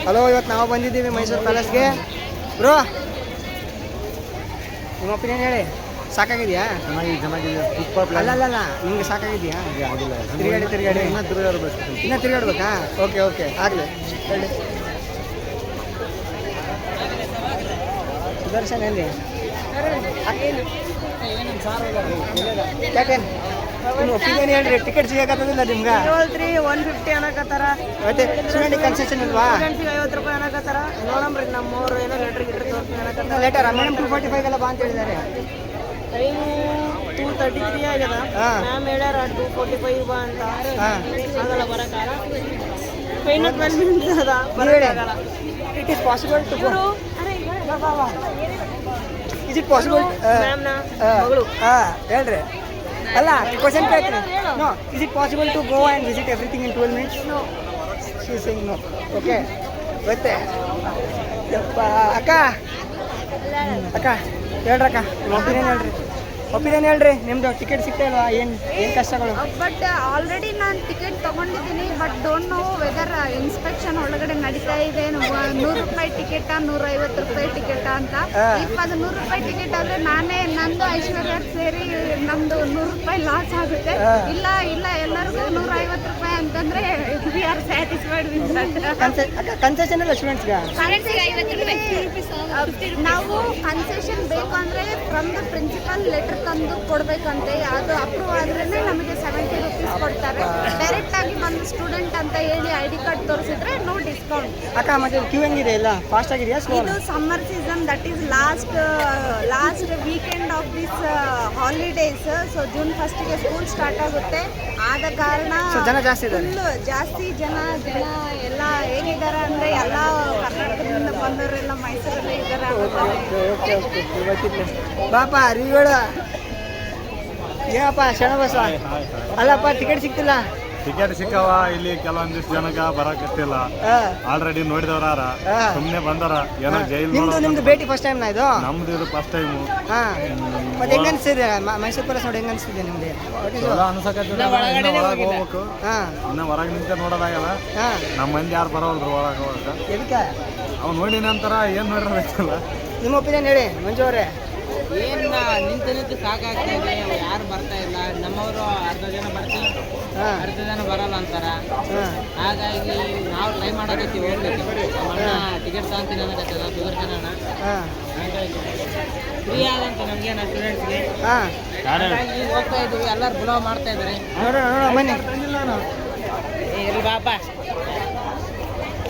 Hello, ಇವತ್ತು ನಾವು ಬಂದಿದ್ದೀವಿ ಮೈಸೂರು ಪ್ಯಾಲೇಸ್ಗೆ. ಬ್ರೋ, ನಿಮ್ಮ ಒಪಿನಿಯನ್ ಹೇಳಿ. ಸಾಕಾಗಿದೆಯಾ? ಅಲ್ಲ, ನಿಮ್ಗೆ ಸಾಕಾಗಿದೆಯಾ? ತಿರುಗಾಡಿ ಇನ್ನೂ ತಿರುಗಾಡ್ಬೇಕಾ? ಓಕೆ ಆಗಲಿ ಹೇಳಿ. ಸುದರ್ಶನ್ ಎಲ್ಲಿ? ಯಾಕೆ ನಿಮ್ಮ ಒಪಿನಿಯನ್ ಹೇಳ್ರಿ. ಟಿಕೆಟ್ ಸಿಗಕತ್ತದಿಲ್ಲ ನಿಮ್ಗೆ? 150 ಅನ್ನಕತ್ತಾರ. ಮತ್ತೆ ಸ್ಟೂಡೆಂಟ್ ಕನ್ಸೆಷನ್ ಇಲ್ವಾ? 50 ರೂಪಾಯಿ ಅನ್ನಕತ್ತಾರ. ನೋಡಮ್ರಿ, ನಮ್ಮವ್ರು ಏನೋ ಲೆಟ್ರ್ ತೋರಿಸ್ತೀನಿ ಅನ್ನಕತ್ತಾರ. ಲೇಟರ್ ಮೇಡಮ್ 245 ಎಲ್ಲ ಬಾ ಅಂತ ಹೇಳಿದ್ದಾರೆ. ಟೈಮು 2:33 ಆಗ್ಯದ. ಮ್ಯಾಮ್ ಹೇಳ್ಯಾರ 2:45 ಬಾ ಅಂತ. ಆಗಲ್ಲ, ಬರೋಕ್ಕಾಗಲ್ಲ. ಟ್ರೈನ್ 12 ಮಿನಿಟ್ಸ್ ಅದ, ಬರೋಕ್ಕಾಗಲ್ಲ. It is possible to go. Is it possible? ಮ್ಯಾಮ್ನ ಮಗಳು. ಹೇಳ್ರಿ. ಅಲ್ಲ, ಕ್ವಶನ್ ಕೇಳ್ತೀನಿ. No, is it possible to go and visit everything in 12 minutes? No. She is saying no. Okay, ಮತ್ತೆ ಅಕ್ಕ ಹೇಳ್ರಕ್ಕ, ನಿಮ್ಮ ಒಪಿನಿಯನ್ ಹೇಳ್ರಿ. ನಿಮ್ದು ಟಿಕೆಟ್ ಸಿಗ್ತಾ ಇಲ್ವಾ? ಏನು ಕಷ್ಟಗಳು? ಬಟ್ ಆಲ್ರೆಡಿ ನಾನು ಟಿಕೆಟ್ ತೊಗೊಂಡಿದ್ದೀನಿ. But don't know whether inspection ಒಳಗಡೆ ನಡೀತಾ ಇದೆ. 100 ರೂಪಾಯಿ ಟಿಕೆಟ, 150 ರೂಪಾಯಿ ಟಿಕೆಟ ಅಂತ. ಇಫ್ ಅದು 100 ರೂಪಾಯಿ ಟಿಕೆಟ್ ಆದರೆ ನಂದು ಐಶ್ವರ್ಯ ಸೇರಿ ನಮ್ದು 100 ರೂಪಾಯಿ ಲಾಸ್ ಆಗುತ್ತೆ. ಇಲ್ಲ ಎಲ್ಲರಿಗೂ 150 ರೂಪಾಯಿ ಅಂತಂದ್ರೆ we are satisfied with that. Concession ಇಲ್ಲ ಸ್ಟೂಡೆಂಟ್ಸ್ಗೆ? ನಾವು ಕನ್ಸೆಷನ್ ಬೇಕು ಅಂದರೆ ಫ್ರಮ್ ದ ಪ್ರಿನ್ಸಿಪಲ್ ಲೆಟರ್ ತಂದು ಕೊಡ್ಬೇಕಂತೆ. ಅದು ಅಪ್ರೂವ್ ಆದ್ರೇ ನಮಗೆ 70 ರೂಪೀಸ್ ಕೊಡ್ತಾರೆ. ಡೈರೆಕ್ಟ್ ಆಗಿ ಬಂದು ಸ್ಟೂಡೆಂಟ್ ಅಂತ ಹೇಳಿ ID ಕಾರ್ಡ್ ತೋರಿಸಿದ್ರೆ ನೋ ಡಿಸ್ಕೌಂಟ್. ಅಕ್ಕ, ಮತ್ತೆ ಕ್ಯೂ ಹೆಂಗಿದೆ? ಇಲ್ಲ ಫಾಸ್ಟ್ ಆಗಿದೆಯಾ? ಇದು summer season, that is last weekend of this holidays. So June 1ಗೆ ಸ್ಕೂಲ್ ಸ್ಟಾರ್ಟ್ ಆಗುತ್ತೆ. ಆದ ಕಾರಣ ಜನ ಜಾಸ್ತಿ ಇದ್ದಾರೆ. ಜಾಸ್ತಿ ಜನ ಎಲ್ಲ ಹೇಗಿದ್ದಾರೆ ಅಂದರೆ ಎಲ್ಲ ಕರ್ನಾಟಕದಿಂದ ಬಂದವರೆಲ್ಲ ಮೈಸೂರಲ್ಲೇ ಇದ್ದಾರೆ. ಬಾಪ ಅರಿಗಳು ಏನಪ್ಪ ಶರಣಬಸ? ಅಲ್ಲಪ್ಪ, ಟಿಕೆಟ್ ಸಿಗ್ತಿಲ್ಲ. ಟಿಕೆಟ್ ಸಿಕ್ಕವ. ಇಲ್ಲಿ ಕೆಲವೊಂದಿಷ್ಟು ಜನಕ್ಕೆ ಬರಕತ್ತಿಲ್ಲ. ಆಲ್ರೆಡಿ ನೋಡಿದವ್ರ ಸುಮ್ಮನೆ ಬಂದಾರ. ಏನೋ ಜೈಲ್ ನಿಮ್ದು ಭೇಟಿ ಫಸ್ಟ್ ಟೈಮ್ ಇದು? ನಮ್ದು ಇದು ಫಸ್ಟ್ ಟೈಮು. ಮತ್ತೆ ಹೆಂಗ ಅನ್ಸ್ತಿದೆ ಮೈಸೂರು ಪ್ಯಾಲೇಸ್ ನೋಡಿ? ಹೆಂಗ ಅನ್ಸ್ತಿದೆ ನಿಮ್ಗೆ? ಒಳಗೆ ಹೋಗ್ಬೇಕು. ಇನ್ನ ಹೊರಗೆ ನಿಂತ ನೋಡೋದಾಗಲ್ಲ. ನಮ್ಮ ಮಂದಿ ಯಾರು ಬರೋಲ್ರು ಒಳಗೆ ಹೋಗಕ್ಕೆ. ಎದಕ್ಕೆ? ಅವ್ನು ನೋಡಿ ನಂತರ ಏನು ನೋಡಿರಬೇಕಲ್ಲ. ನಿಮ್ಮ ಒಪಿನಿಯನ್ ಹೇಳಿ ಮಂಜು ಅವರೇ. ನಿಂತು ಸಾಕಾಗ್ತಾ ಇದೆ. ಯಾರು ಬರ್ತಾ ಇಲ್ಲ. ನಮ್ಮವರು ಅರ್ಧ ಜನ ಬರ್ತೀವಿ, ಅರ್ಧ ಜನ ಬರಲ್ಲ ಅಂತಾರ. ಹಾಗಾಗಿ ನಾವು ಟ್ರೈ ಮಾಡೋದೈತಿ, ಹೋಗ್ಬೇಕು. ಅಣ್ಣ ಟಿಕೆಟ್ ತಗೊಂತೀನಿ ಅನ್ನಕತ್ತದ ಸುದರ್ಶನ ಅಣ್ಣ. ಫ್ರೀ ಆದಂತ ನಮಗೇನ ಸ್ಟೂಡೆಂಟ್ಸ್ಗೆ. ಹಾಗಾಗಿ ಹೋಗ್ತಾ ಇದ್ದೀವಿ. ಎಲ್ಲರೂ ಬುಲಾವ್ ಮಾಡ್ತಾ ಇದ್ದಾರೆ. ಬನ್ನಿ. ಇರ್ಲಿ ಬಾಪ.